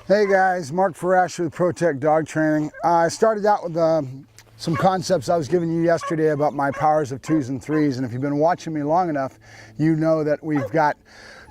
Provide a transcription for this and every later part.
Hey guys, Mark Ferrasci with ProTech Dog Training. I started out with some concepts I was giving you yesterday about my powers of 2s and 3s, and if you've been watching me long enough, you know that we've got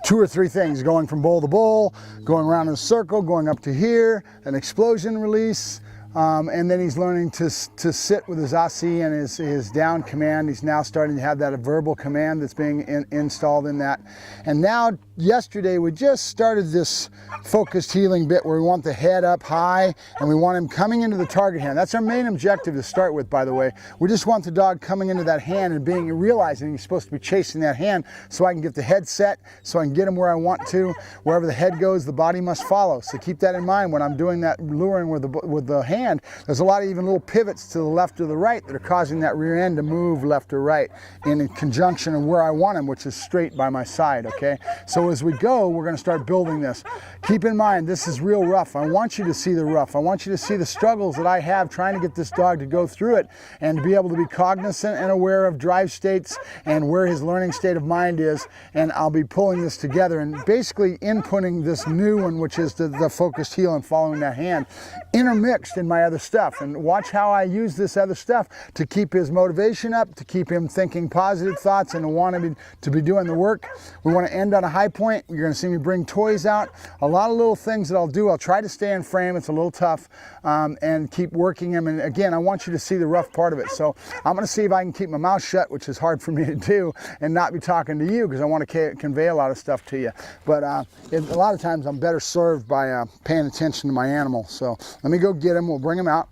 2 or 3 things going from bowl to bowl, going around in a circle, going up to here, an explosion release, and then he's learning to sit with his asi and his down command. He's now starting to have that verbal command that's being installed in that. And now, yesterday, we just started this focused healing bit where we want the head up high and we want him coming into the target hand. That's our main objective to start with, by the way. We just want the dog coming into that hand and realizing he's supposed to be chasing that hand so I can get the head set, so I can get him where I want to. Wherever the head goes, the body must follow. So keep that in mind when I'm doing that luring with the hand. There's a lot of even little pivots to the left or the right that are causing that rear end to move left or right in conjunction of where I want him, which is straight by my side, okay? So as we go, we're gonna start building this. Keep in mind, this is real rough. I want you to see the rough. I want you to see the struggles that I have trying to get this dog to go through it and to be able to be cognizant and aware of drive states and where his learning state of mind is. And I'll be pulling this together and basically inputting this new one, which is the focused heel and following that hand, intermixed in my other stuff. And watch how I use this other stuff to keep his motivation up, to keep him thinking positive thoughts and to want him to be doing the work. We want to end on a high point. You're going to see me bring toys out. A lot of little things that I'll do. I'll try to stay in frame. It's a little tough, and keep working him. And again, I want you to see the rough part of it. So I'm going to see if I can keep my mouth shut, which is hard for me to do, and not be talking to you because I want to convey a lot of stuff to you. But a lot of times I'm better served by paying attention to my animal. So let me go get him. We'll bring him out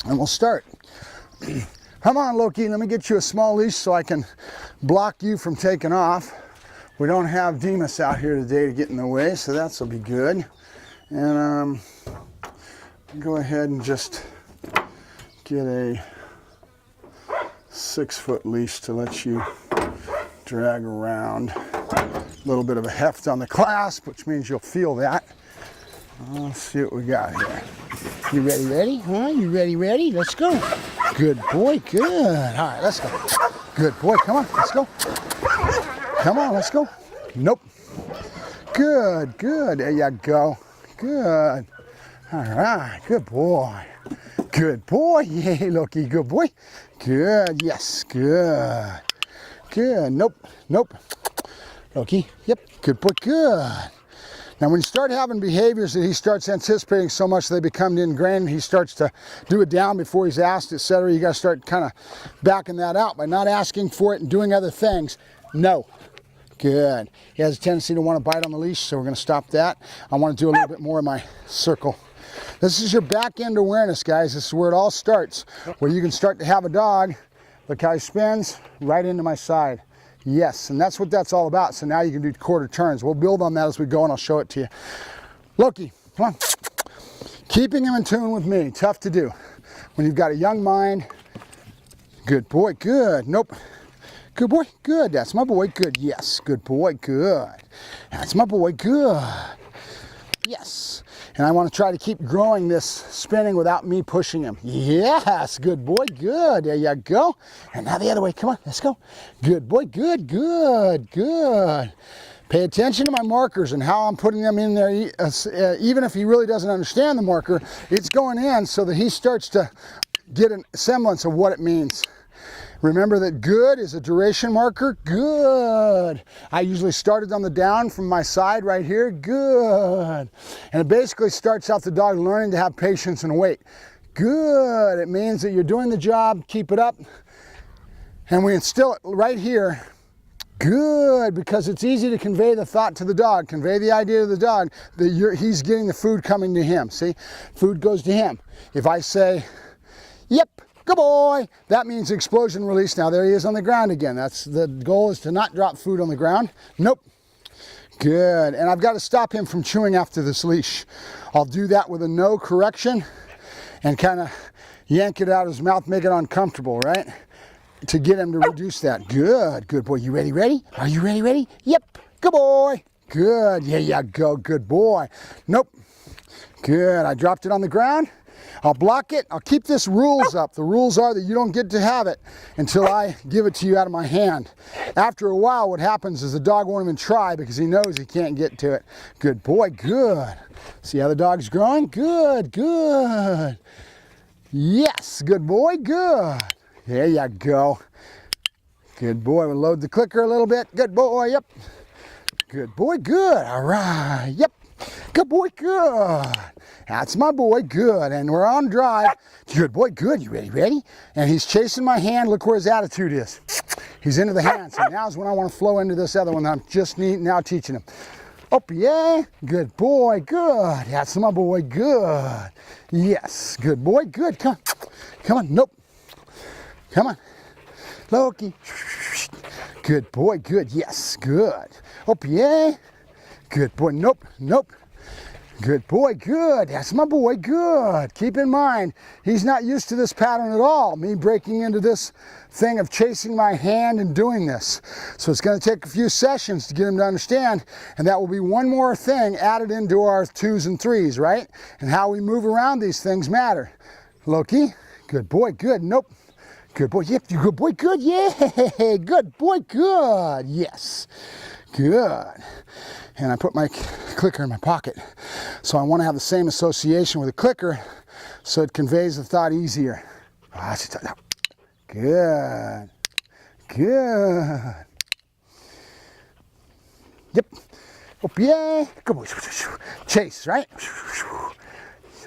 and we'll start. Come on, Loki, let me get you a small leash so I can block you from taking off. We don't have Demas out here today to get in the way, so that'll be good. And go ahead and just get a 6-foot leash to let you drag around. A little bit of a heft on the clasp, which means you'll feel that. Let's see what we got here. You ready? Huh? You ready? Let's go. Good boy, good. All right, let's go. Good boy, come on, let's go. Come on, let's go. Nope. Good. There you go. Good. All right, good boy. Good boy. Yay, Loki, good boy. Good, yes, good. Good, nope. Loki, yep, good boy, good. Now when you start having behaviors that he starts anticipating so much they become ingrained, he starts to do it down before he's asked, etc. You got to start kind of backing that out by not asking for it and doing other things. No. Good. He has a tendency to want to bite on the leash, so we're going to stop that. I want to do a little bit more of my circle. This is your back end awareness, guys. This is where it all starts, where you can start to have a dog. Look how he spins right into my side. Yes, and that's what that's all about. So now you can do quarter turns. We'll build on that as we go, and I'll show it to you. Loki, come on. Keeping him in tune with me, tough to do. When you've got a young mind, good boy, good. Nope. Good boy, good. That's my boy, good. Yes, good boy, good. That's my boy, good. Yes. And I want to try to keep growing this spinning without me pushing him. Yes, good boy, good. There you go. And now the other way. Come on, let's go. Good boy, good. Pay attention to my markers and how I'm putting them in there. Even if he really doesn't understand the marker, it's going in so that he starts to get a semblance of what it means. Remember that good is a duration marker. Good. I usually started on the down from my side right here. Good. And it basically starts out the dog learning to have patience and wait. Good. It means that you're doing the job. Keep it up. And we instill it right here. Good, because it's easy to convey the thought to the dog, convey the idea to the dog that he's getting the food coming to him. See, food goes to him. If I say, yep, good boy, that means explosion release. Now there he is on the ground again. That's the goal, is to not drop food on the ground. Nope. Good, and I've got to stop him from chewing after this leash. I'll do that with a no correction and kind of yank it out of his mouth, make it uncomfortable, right? To get him to reduce that. Good boy. You ready? Are you ready? Yep, good boy. Good, yeah, go, good boy. Nope. Good, I dropped it on the ground. I'll block it. I'll keep this rules up. The rules are that you don't get to have it until I give it to you out of my hand. After a while, what happens is the dog won't even try because he knows he can't get to it. Good boy, good. See how the dog's growing? Good, good. Yes, good boy, good. There you go. Good boy. We'll load the clicker a little bit. Good boy, yep. Good boy, good. All right, yep. Good boy, good. That's my boy, good. And we're on drive. Good boy, good. You ready, ready? And he's chasing my hand. Look where his attitude is. He's into the hand. So now's when I want to flow into this other one that I'm just now teaching him. Up, yeah. Good boy, good. That's my boy, good. Yes, good boy, good. Come on. Come on. Nope. Come on. Loki. Good boy, good. Yes, good. Up, yeah. Good boy. Nope, nope. Good boy, good. That's my boy, good. Keep in mind, he's not used to this pattern at all, me breaking into this thing of chasing my hand and doing this. So it's going to take a few sessions to get him to understand, and that will be one more thing added into our 2s and 3s, right? And how we move around these things matter. Loki, good boy, good. Nope. Good boy, yep, you good boy, good, yeah. Good boy, good. Yes, good. And I put my clicker in my pocket. So I want to have the same association with the clicker so it conveys the thought easier. Good. Good. Yep. Oh, yeah. Good boy. Chase, right?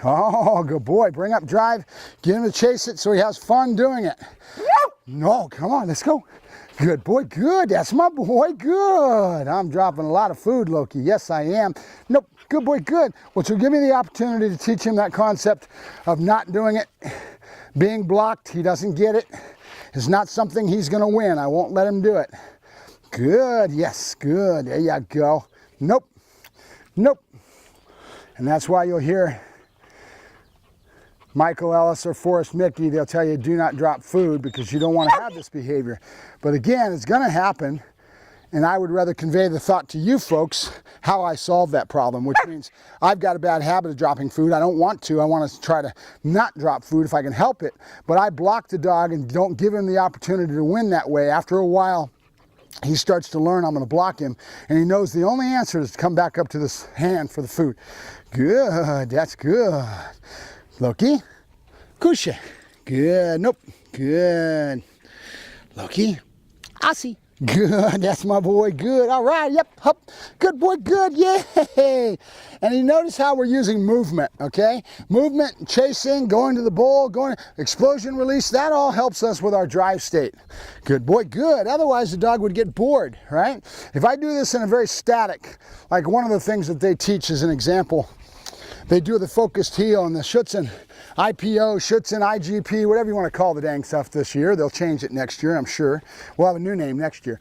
Oh, good boy. Bring up drive. Get him to chase it so he has fun doing it. No, come on, let's go. Good boy, good. That's my boy, good. I'm dropping a lot of food, Loki. Yes, I am. Nope, good boy, good. Which will give me the opportunity to teach him that concept of not doing it. Being blocked, he doesn't get it. It's not something he's going to win. I won't let him do it. Good, yes, good. There you go. Nope, nope. And that's why you'll hear Michael Ellis or Forrest Mickey, they'll tell you do not drop food because you don't want to have this behavior. But again, it's going to happen, and I would rather convey the thought to you folks how I solve that problem, which means I've got a bad habit of dropping food. I don't want to. I want to try to not drop food if I can help it. But I block the dog and don't give him the opportunity to win that way. After a while, he starts to learn I'm going to block him, and he knows the only answer is to come back up to this hand for the food. Good, that's good. Loki, Kusha, good, nope, good. Loki, Aussie, good, that's my boy, good, all right, yep, hup, good boy, good, yay. And you notice how we're using movement, okay? Movement, chasing, going to the bowl, explosion release, that all helps us with our drive state. Good boy, good, otherwise the dog would get bored, right? If I do this in a very static, like one of the things that they teach as an example, they do the focused heel and the Schutzen IPO, Schutzen IGP, whatever you want to call the dang stuff this year. They'll change it next year, I'm sure. We'll have a new name next year.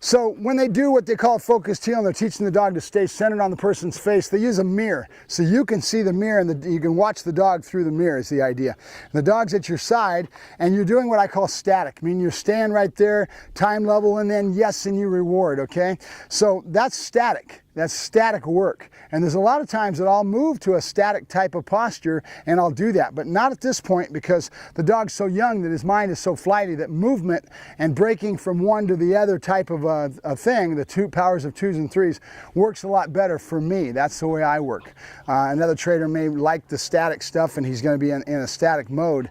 So when they do what they call focused heel and they're teaching the dog to stay centered on the person's face, they use a mirror. So you can see the mirror and you can watch the dog through the mirror is the idea. And the dog's at your side and you're doing what I call static. I mean, you're staying right there, time level, and then yes, and you reward, okay? So that's static. That's static work. And there's a lot of times that I'll move to a static type of posture and I'll do that, but not at this point because the dog's so young that his mind is so flighty that movement and breaking from one to the other type of a thing, the two powers of 2s and 3s, works a lot better for me. That's the way I work. Another trainer may like the static stuff and he's going to be in a static mode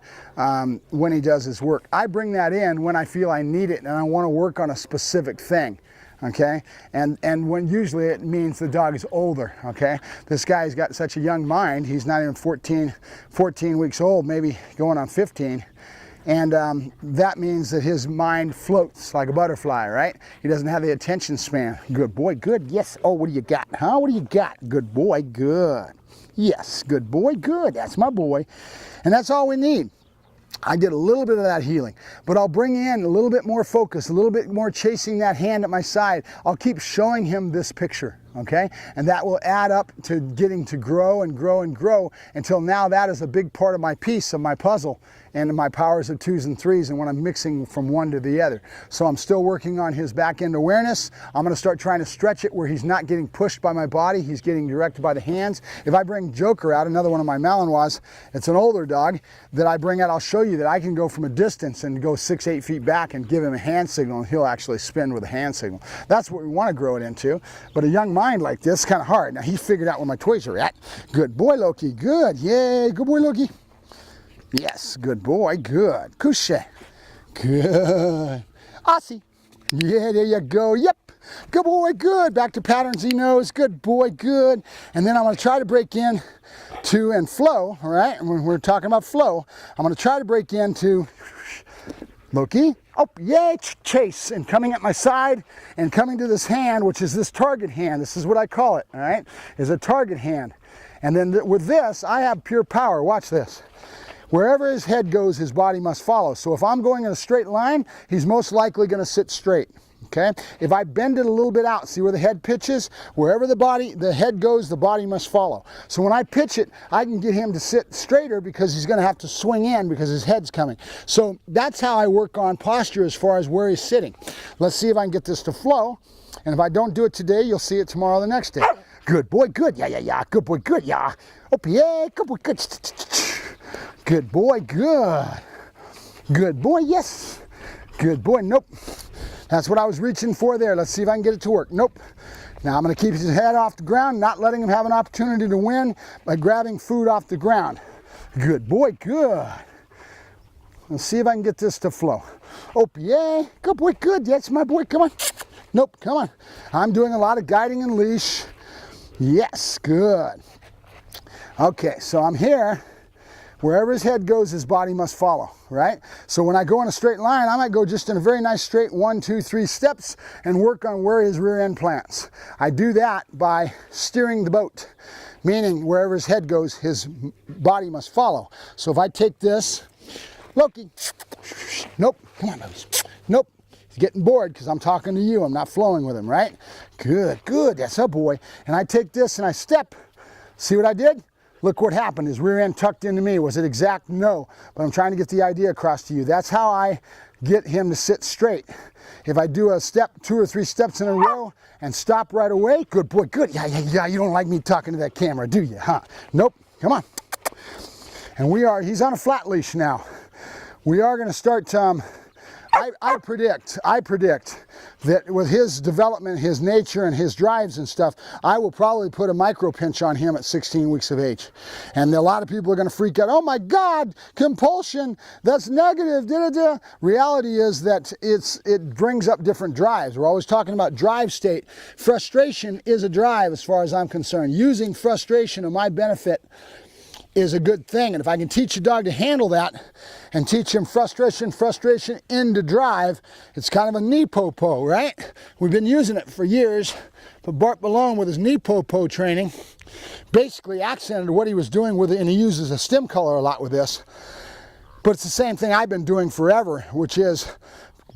when he does his work. I bring that in when I feel I need it and I want to work on a specific thing. Okay, and when usually it means the dog is older. Okay, this guy's got such a young mind. He's not even 14 weeks old, maybe going on 15, and that means that his mind floats like a butterfly, right? He doesn't have the attention span. Good boy, good. Yes. Oh, what do you got? Huh? What do you got? Good boy, good. Yes, good boy, good. That's my boy, and that's all we need. I did a little bit of that healing, but I'll bring in a little bit more focus, a little bit more chasing that hand at my side. I'll keep showing him this picture, okay? And that will add up to getting to grow and grow and grow until now that is a big part of my piece of my puzzle and my powers of 2s and 3s and when I'm mixing from one to the other. So I'm still working on his back end awareness. I'm gonna start trying to stretch it where he's not getting pushed by my body, he's getting directed by the hands. If I bring Joker out, another one of my Malinois, it's an older dog that I bring out, I'll show you that I can go from a distance and go 6, 8 feet back and give him a hand signal and he'll actually spin with a hand signal. That's what we wanna grow it into. But a young mind like this is kind of hard. Now he figured out where my toys are at. Good boy, Loki, good, yay, good boy, Loki. Yes, good boy, good. Couche, good. Aussie, yeah, there you go, yep. Good boy, good. Back to patterns he knows, good boy, good. And then I'm gonna try to break in to and flow, all right? When we're talking about flow, I'm gonna try to break into Loki. Oh, yay, chase, and coming at my side and coming to this hand, which is this target hand. This is what I call it, all right? Is a target hand. And then with this, I have pure power. Watch this. Wherever his head goes, his body must follow. So if I'm going in a straight line, he's most likely going to sit straight. Okay? If I bend it a little bit out, see where the head pitches? Wherever the head goes, the body must follow. So when I pitch it, I can get him to sit straighter because he's going to have to swing in because his head's coming. So that's how I work on posture as far as where he's sitting. Let's see if I can get this to flow. And if I don't do it today, you'll see it tomorrow or the next day. Good boy, good. Yeah, yeah, yeah. Good boy, good. Yeah. Oh, yeah. Good boy, good. Good boy, good. Good boy, yes. Good boy, nope. That's what I was reaching for there. Let's see if I can get it to work. Nope. Now I'm gonna keep his head off the ground, not letting him have an opportunity to win by grabbing food off the ground. Good boy, good. Let's see if I can get this to flow. Oh, yeah, good boy, good. Yes, my boy, come on. Nope, come on. I'm doing a lot of guiding and leash. Yes, good. Okay, so I'm here. Wherever his head goes, his body must follow, right? So when I go in a straight line, I might go just in a very nice straight 1, 2, 3 steps and work on where his rear end plants. I do that by steering the boat, meaning wherever his head goes, his body must follow. So if I take this, Loki, nope, come on, babies, nope. He's getting bored because I'm talking to you. I'm not flowing with him, right? Good, good, that's a boy. And I take this and I step. See what I did? Look what happened. His rear end tucked into me. Was it exact? No. But I'm trying to get the idea across to you. That's how I get him to sit straight. If I do a step, 2 or 3 steps in a row and stop right away, good boy, good. Yeah, yeah, yeah. You don't like me talking to that camera, do you, huh? Nope. Come on. And he's on a flat leash now. We are going to start, I predict that with his development, his nature, and his drives and stuff, I will probably put a micro pinch on him at 16 weeks of age. And a lot of people are going to freak out, oh my God, compulsion, that's negative, da-da-da. Reality is that it brings up different drives. We're always talking about drive state. Frustration is a drive as far as I'm concerned. Using frustration to my benefit is a good thing. And if I can teach a dog to handle that and teach him frustration into drive, it's kind of a knee po-po, right? We've been using it for years, but Bart Ballone with his knee po-po training basically accented what he was doing with it, and he uses a stem color a lot with this. But it's the same thing I've been doing forever, which is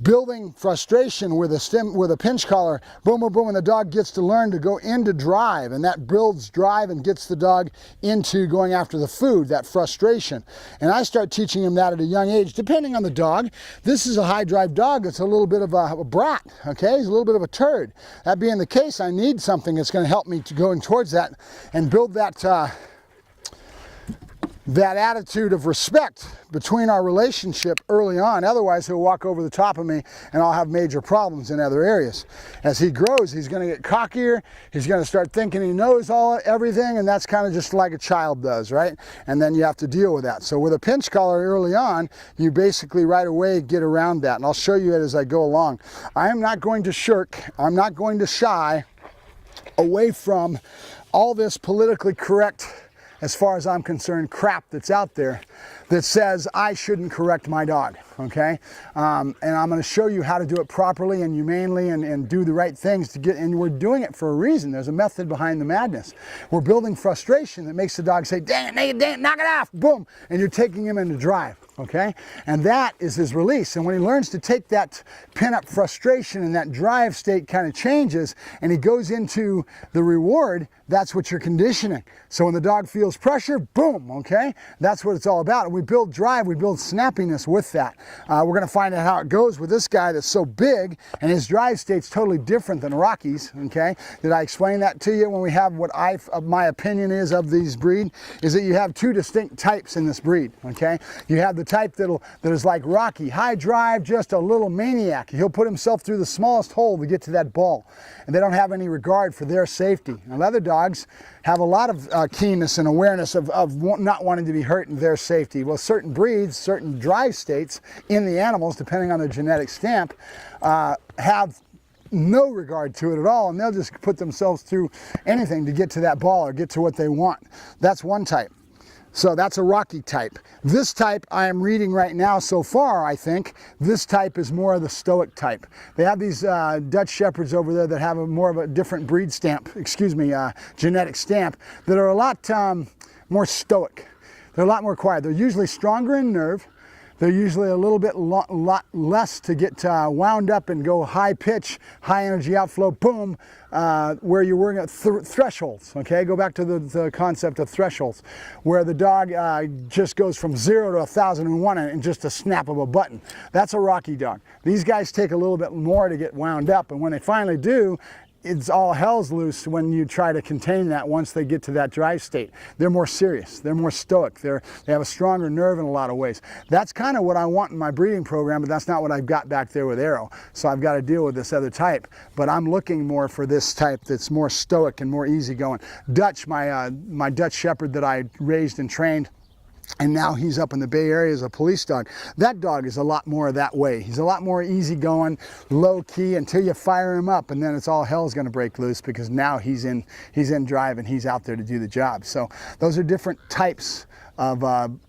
building frustration with a pinch collar, boom, boom, boom, and the dog gets to learn to go into drive, and that builds drive and gets the dog into going after the food, that frustration. And I start teaching him that at a young age, depending on the dog. This is a high drive dog that's a little bit of a brat, okay? He's a little bit of a turd. That being the case, I need something that's gonna help me to going towards that and build that attitude of respect between our relationship early on. Otherwise, he'll walk over the top of me and I'll have major problems in other areas. As he grows, he's going to get cockier. He's going to start thinking he knows everything, and that's kind of just like a child does, right? And then you have to deal with that. So with a pinch collar early on, you basically right away get around that. And I'll show you it as I go along. I am not going to shirk. I'm not going to shy away from all this politically correct, as far as I'm concerned, crap that's out there that says I shouldn't correct my dog, okay? And I'm gonna show you how to do it properly and humanely and do the right things to get, and we're doing it for a reason. There's a method behind the madness. We're building frustration that makes the dog say, dang it, knock it off, boom, and you're taking him into drive, okay? And that is his release. And when he learns to take that pent-up frustration and that drive state kind of changes, and he goes into the reward, that's what you're conditioning. So when the dog feels pressure, boom, okay? That's what it's all about. And we build drive, we build snappiness with that. We're gonna find out how it goes with this guy that's so big, and his drive state's totally different than Rocky's, okay? Did I explain that to you when we have what my opinion is of these breed? Is that you have two distinct types in this breed, okay? You have the type that is like Rocky, high drive, just a little maniac. He'll put himself through the smallest hole to get to that ball, and they don't have any regard for their safety. And other dogs have a lot of keenness and awareness of not wanting to be hurt in their safety. Well, certain breeds, certain drive states in the animals, depending on their genetic stamp, have no regard to it at all, and they'll just put themselves through anything to get to that ball or get to what they want. That's one type. So that's a Rocky type. This type I am reading right now so far, I think, this type is more of the stoic type. They have these Dutch Shepherds over there that have more of a different breed stamp, genetic stamp, that are a lot more stoic. They're a lot more quiet. They're usually stronger in nerve. They're usually a little bit lot less to get wound up and go high pitch, high energy outflow, boom, where you're working at thresholds, okay? Go back to the concept of thresholds, where the dog just goes from 0 to 1,001 in just a snap of a button. That's a Rocky dog. These guys take a little bit more to get wound up, and when they finally do, it's all hell's loose when you try to contain that once they get to that drive state. They're more serious, they're more stoic, they have a stronger nerve in a lot of ways. That's kind of what I want in my breeding program, but that's not what I've got back there with Arrow. So I've got to deal with this other type. But I'm looking more for this type that's more stoic and more easygoing. Dutch, my Dutch Shepherd that I raised and trained, and now he's up in the Bay Area as a police dog. That dog is a lot more that way. He's a lot more easygoing, low key until you fire him up, and then it's all hell's gonna break loose because now he's in drive and he's out there to do the job. So those are different types of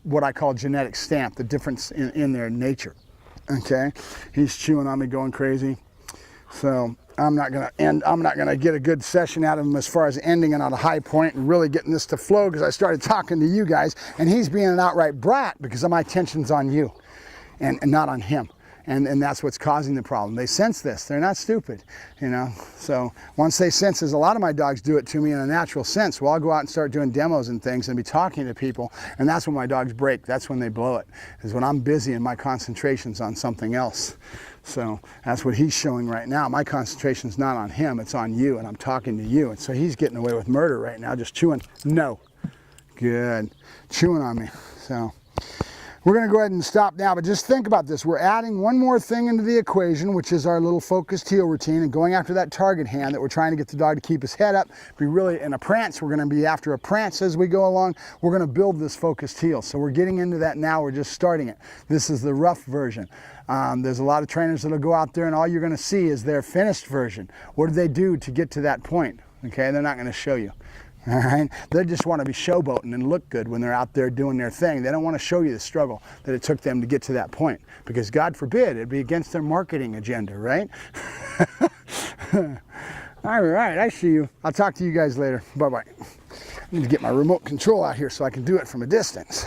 what I call genetic stamp, the difference in their nature. Okay, he's chewing on me, going crazy. So I'm not gonna get a good session out of him as far as ending it on a high point and really getting this to flow, because I started talking to you guys and he's being an outright brat because my attention's on you and not on him. And that's what's causing the problem. They sense this. They're not stupid, you know. So once they sense this, a lot of my dogs do it to me in a natural sense. Well, I'll go out and start doing demos and things and be talking to people, and that's when my dogs break. That's when they blow it, is when I'm busy and my concentration's on something else. So that's what he's showing right now. My concentration's not on him, it's on you, and I'm talking to you. And so he's getting away with murder right now, just chewing. No. Good. Chewing on me. So we're going to go ahead and stop now, but just think about this. We're adding one more thing into the equation, which is our little focused heel routine, and going after that target hand that we're trying to get the dog to keep his head up. Be really in a prance. We're going to be after a prance as we go along. We're going to build this focused heel. So we're getting into that now. We're just starting it. This is the rough version. There's a lot of trainers that'll go out there and all you're going to see is their finished version. What did they do to get to that point? Okay, they're not going to show you. All right, they just want to be showboating and look good when they're out there doing their thing. They don't want to show you the struggle that it took them to get to that point, because God forbid it'd be against their marketing agenda, right? All right, I see you. I'll talk to you guys later. Bye-bye. I need to get my remote control out here so I can do it from a distance.